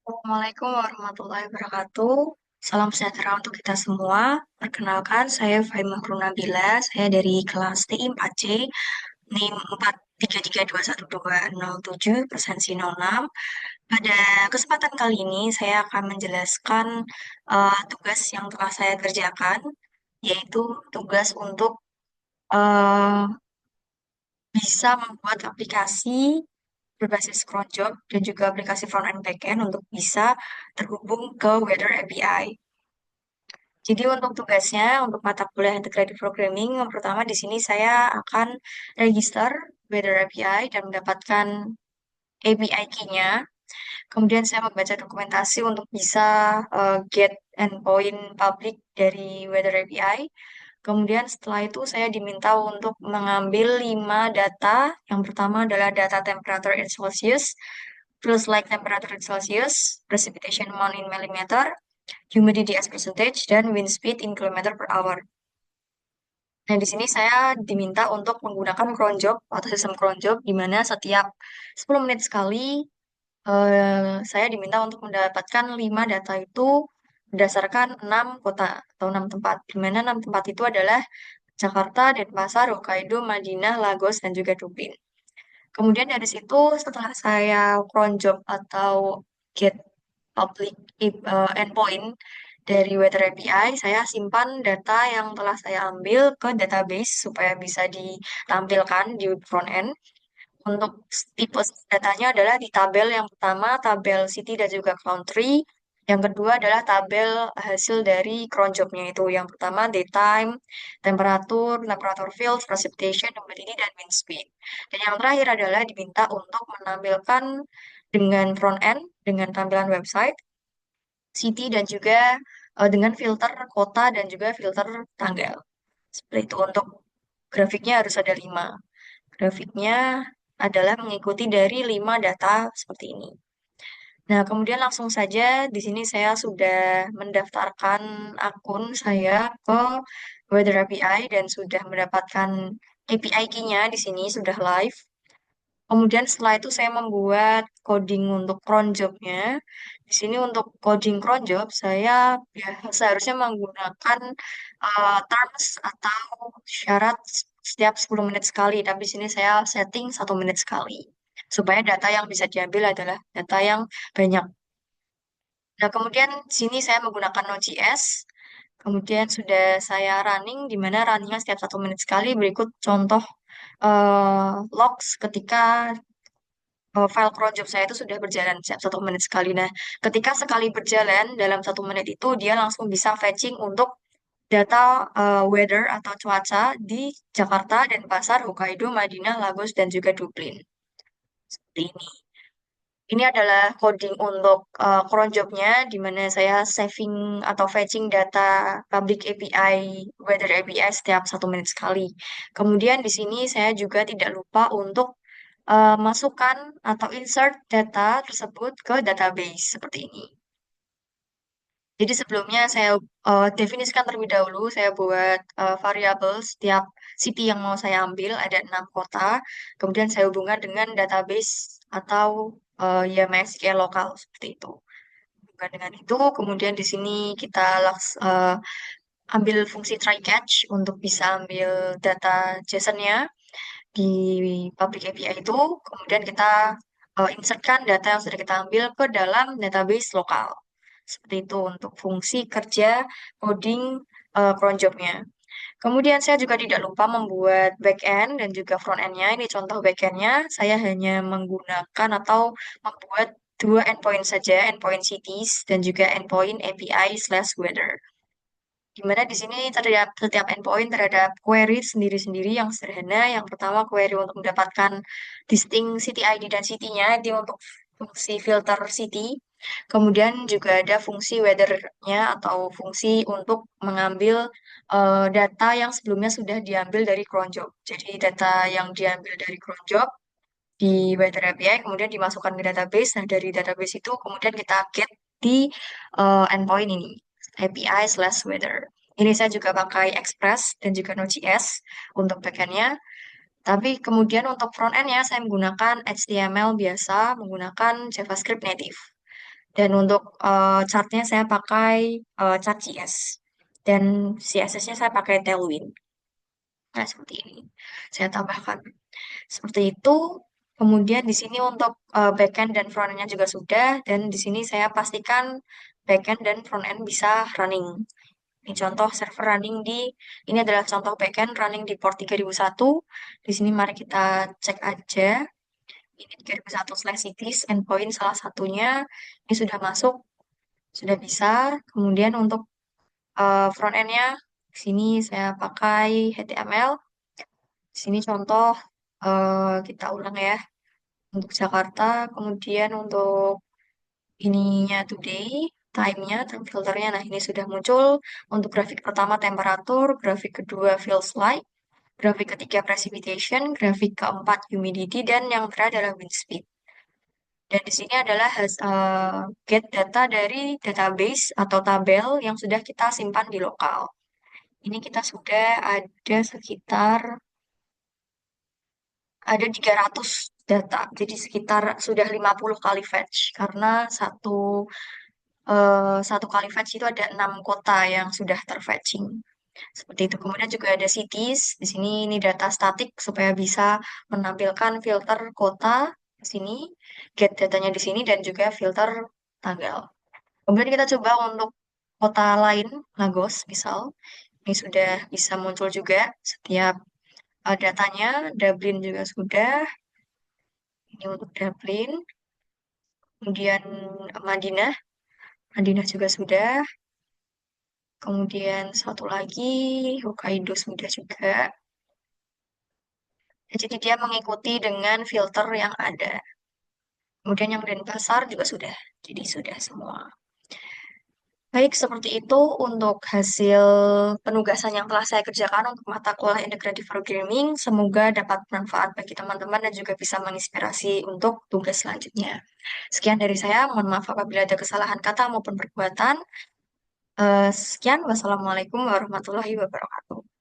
Assalamualaikum warahmatullahi wabarakatuh. Salam sejahtera untuk kita semua. Perkenalkan, saya Faimah Nabila. Saya dari kelas TI 4C, NIM 4332127, presensi 06. Pada kesempatan kali ini, saya akan menjelaskan tugas yang telah saya kerjakan, yaitu tugas untuk eh, bisa membuat aplikasi berbasis cron job dan juga aplikasi front end backend untuk bisa terhubung ke Weather API. Jadi untuk tugasnya, untuk mata kuliah integrated programming, yang pertama di sini saya akan register Weather API dan mendapatkan API key-nya. Kemudian saya membaca dokumentasi untuk bisa get endpoint public dari Weather API. Kemudian setelah itu saya diminta untuk mengambil 5 data. Yang pertama adalah data temperature in Celsius, feels like temperature in Celsius, precipitation amount in millimeter, humidity as percentage, dan wind speed in kilometer per hour. Nah, di sini saya diminta untuk menggunakan cron job atau sistem cron job, di mana setiap 10 menit sekali saya diminta untuk mendapatkan 5 data itu berdasarkan 6 kota atau 6 tempat, di mana 6 tempat itu adalah Jakarta, Denpasar, Hokkaido, Madinah, Lagos, dan juga Dublin. Kemudian dari situ setelah saya cron job atau get public endpoint dari Weather API, saya simpan data yang telah saya ambil ke database supaya bisa ditampilkan di front end. Untuk tipe datanya adalah di tabel yang pertama, tabel city dan juga country. Yang kedua adalah tabel hasil dari cron job-nya itu. Yang pertama, daytime, temperatur, temperatur field, precipitation, humidity, dan wind speed. Dan yang terakhir adalah diminta untuk menampilkan dengan front end, dengan tampilan website, city, dan juga dengan filter kota dan juga filter tanggal. Seperti itu. Untuk grafiknya harus ada 5. Grafiknya adalah mengikuti dari 5 data seperti ini. Nah, kemudian langsung saja di sini saya sudah mendaftarkan akun saya ke Weather API dan sudah mendapatkan API key-nya di sini sudah live. Kemudian setelah itu saya membuat coding untuk cron job-nya. Di sini untuk coding cron job saya seharusnya menggunakan terms atau syarat setiap 10 menit sekali. Tapi di sini saya setting 1 menit sekali. Supaya data yang bisa diambil adalah data yang banyak. Nah, kemudian di sini saya menggunakan Node.js. Kemudian sudah saya running, di mana runningnya setiap 1 menit sekali. Berikut contoh logs ketika file cron job saya itu sudah berjalan setiap 1 menit sekali. Nah, ketika sekali berjalan dalam 1 menit itu dia langsung bisa fetching untuk data weather atau cuaca di Jakarta, Denpasar, Hokkaido, Madinah, Lagos, dan juga Dublin. Seperti ini. Ini adalah coding untuk cron job-nya, di mana saya saving atau fetching data public API, weather API setiap 1 menit sekali. Kemudian di sini saya juga tidak lupa untuk masukkan atau insert data tersebut ke database seperti ini. Jadi sebelumnya saya definisikan terlebih dahulu, saya buat variabel setiap city yang mau saya ambil, ada 6 kota, kemudian saya hubungkan dengan database atau ya MySQL lokal seperti itu. Hubungkan dengan itu, kemudian di sini kita ambil fungsi try catch untuk bisa ambil data JSON-nya di public API itu, kemudian kita insertkan data yang sudah kita ambil ke dalam database lokal. Seperti itu untuk fungsi kerja coding cron job-nya. Kemudian saya juga tidak lupa membuat backend dan juga front end-nya. Ini contoh backend-nya. Saya hanya menggunakan atau membuat 2 endpoint saja, endpoint cities dan juga endpoint API/weather. Di mana di sini terhadap setiap endpoint terhadap query sendiri-sendiri yang sederhana. Yang pertama query untuk mendapatkan distinct city ID dan city-nya, itu untuk fungsi filter city. Kemudian juga ada fungsi weather-nya atau fungsi untuk mengambil data yang sebelumnya sudah diambil dari cron job. Jadi data yang diambil dari cron job di Weather API kemudian dimasukkan ke database. Nah, dari database itu kemudian kita get di endpoint ini, API/weather. Ini saya juga pakai Express dan juga Node.js untuk backend-nya. Tapi kemudian untuk front end-nya saya menggunakan HTML biasa, menggunakan JavaScript native. Dan untuk chartnya saya pakai chart GS. Dan CSS-nya saya pakai Tailwind. Nah, seperti ini. Saya tambahkan. Seperti itu. Kemudian di sini untuk backend dan frontend-nya juga sudah. Dan di sini saya pastikan backend dan frontend bisa running. Ini contoh server running ini adalah contoh backend running di port 3001. Di sini mari kita cek aja. Ini 3001/cities, endpoint salah satunya. Ini sudah masuk, sudah bisa. Kemudian untuk front end-nya, di sini saya pakai HTML. Di sini contoh, kita ulang ya. Untuk Jakarta, kemudian untuk ininya today, time-nya, time filternya. Nah, ini sudah muncul. Untuk grafik pertama temperatur, grafik kedua feels like, grafik ketiga precipitation, grafik keempat humidity, dan yang terakhir adalah wind speed. Dan di sini adalah get data dari database atau tabel yang sudah kita simpan di lokal. Ini kita sudah ada sekitar ada 300 data. Jadi sekitar sudah 50 kali fetch karena satu kali fetch itu ada 6 kota yang sudah terfetching. Seperti itu. Kemudian juga ada cities. Di sini ini data statik supaya bisa menampilkan filter kota di sini, get datanya di sini dan juga filter tanggal. Kemudian kita coba untuk kota lain, Lagos misal. Ini sudah bisa muncul juga setiap datanya. Dublin juga sudah. Ini untuk Dublin. Kemudian Madinah. Madinah juga sudah. Kemudian satu lagi, Hokkaido sudah juga. Jadi dia mengikuti dengan filter yang ada. Kemudian yang Denpasar juga sudah. Jadi sudah semua. Baik, seperti itu untuk hasil penugasan yang telah saya kerjakan untuk mata kuliah Integrated Programming. Semoga dapat bermanfaat bagi teman-teman dan juga bisa menginspirasi untuk tugas selanjutnya. Sekian dari saya, mohon maaf apabila ada kesalahan kata maupun perbuatan. Sekian, wassalamualaikum warahmatullahi wabarakatuh.